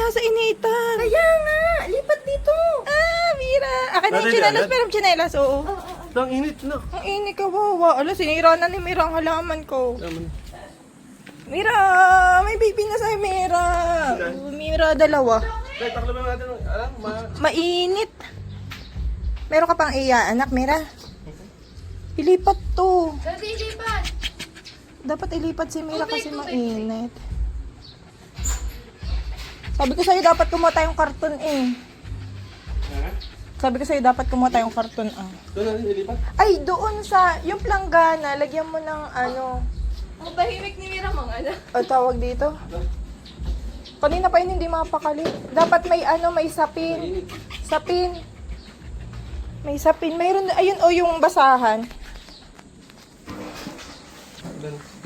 kaya sa initan. Kaya nga, lipat dito. Ah, Mira. Akin na yung Dali, chinelas, agad? pero chinelas, oo. Ang init na. Ang init ka, wawa. Ala, sinira na ni Mira ang halaman ko. Mira, may baby na sa'yo, Mira. Mira, dalawa. Kaya taklo ba natin? Alam, Mainit. Meron ka pang iya, anak, Mira. Ilipat to. Dali, lipat. Dapat ilipat si Mira kasi mainit. Sabi ko sa'yo, dapat kumuha tayong karton eh. Sabi ko sa'yo, dapat kumuha tayong karton ah. Doon na rin ilipat. Ay, doon sa, yung planggana, lagyan mo ng ano, Ang tahimik ni Mira, mga ano. o tawag dito. Kanina pa yun hindi mapakali. Dapat may ano, may sapin. Sapin. May sapin. Mayroon, ayun o yung basahan.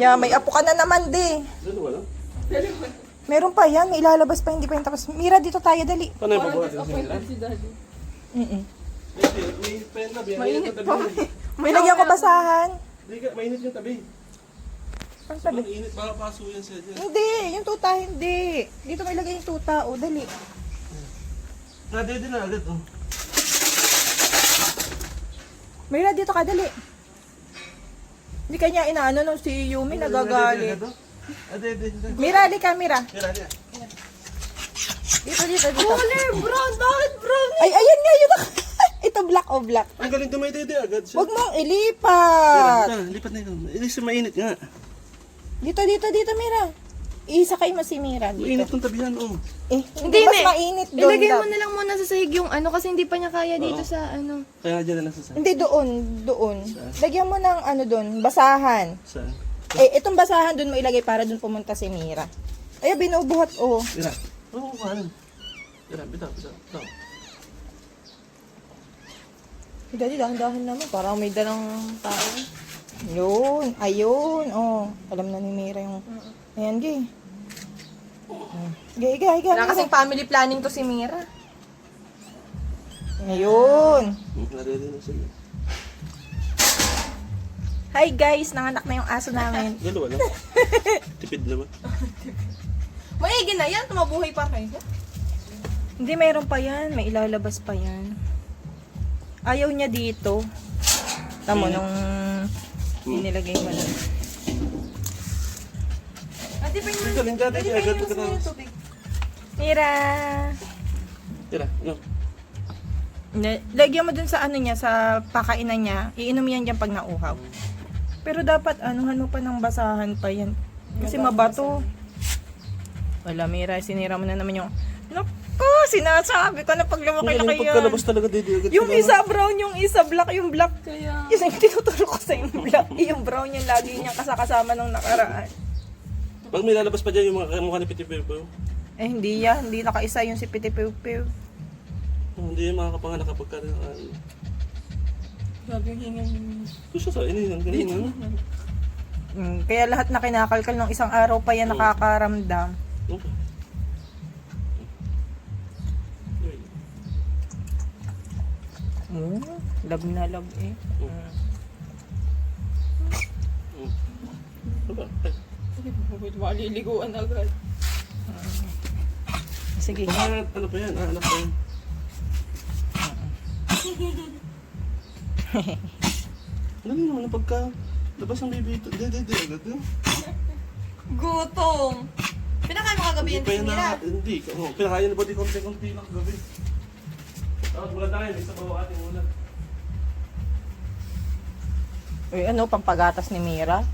Yeah, may apo ka na naman di. Doon wala. Meron pa yan, may ilalabas pa, hindi pa yung tapos. Mira, dito tayo, dali. Paano yung pagbuhat sa sila? Si Daddy. May pen na, mainit yung tabi. May lagyan ko basahan. Mainit yung tabi. Ang sabi? Ang init, baka paso yan siya dyan. Hindi, yung tuta, hindi. Dito may lagay yung tuta, o, dali. Nadede na agad, oh. Mira, dito ka, dali. Hindi kanya inaano no, si Yumi nagagalit. Adede. Mira, di ka, Mira. Mira, niya. Dito. Color brown, bakit brown? Ay, ayan nga, yun. Ito, black o black. Ang galing tumaydede agad siya. Huwag mong ilipat. Lipat na ito. Ilis mainit nga. Dito, Mira. Isakay mo si Mira dito. Mainit yung tabihan, oh. Eh, hindi mas Me. mainit doon. Ilagay mo Dab. na lang muna sa sahig yung ano kasi hindi pa niya kaya dito Oo. sa ano. Kaya nga dyan na lang sa saan. Hindi, doon. Lagyan mo ng ano doon, basahan. Saan? Eh, itong basahan doon mo ilagay para doon pumunta si Mira. Ay, binubuhat, oh. Mira. Oo, kanan. Mira, bitaw. Daddy, dahan-dahan naman. Parang may dalang tao. Yun. Ayun. Oh. Alam na ni Mira yung... Ayan, gay. Gay. Wala kasing family planning to si Mira. Ayun. Nadede na sila. Hi guys, nanganak na yung aso namin. Dalawa lang. Tipid naman. Maigi na yan, tumabuhay pa kayo. Hindi, mayroon pa yan. May ilalabas pa yan. Ayaw niya dito. Tamo nung inilagay mo lang. Ate pa yung Galing ka, dede agad ka na. Mira. Mira, no. Lagyan mo dun sa ano niya, sa pakainan niya. Iinom yan dyan pag nauhaw. Pero dapat anuhan mo pa ng basahan pa yan. Kasi mabato. Wala, Mira. Sinira mo na naman yung... Naku, sinasabi ko na pag lumaki na Ang kayo. pagkalabas talaga, dede agad. Yung sila. isa brown, yung isa black, yung black. Kaya. Yung tinuturo ko sa yung black. Yung brown yung lagi niyang kasama nung nakaraan. Pag may lalabas pa dyan yung mga mukha ni Piti Pepe, Eh, hindi yan. Hindi nakaisa yung si Piti Pew Pew. hindi yung makakapanganak kapag ka Grabe yung hingan niya. Gusto sa inihan, ganyan. Kaya lahat na kinakalkal ng isang araw pa yan nakakaramdam. Okay. Love na love eh. Diba? Maliliguan agad. Sige. Ano pa yan? Anak pa yan. Ano naman ang pagka labas ng baby ito? Dede agad yun. Gutom. Pinakain mo kagabi yan, Hindi pa yan Mira. Hindi. Pinakain na ba di konti-konti lang gabi. Tapos maganda kayo, may sabaw ating ulan. Uy, ano, pampagatas ni Mira?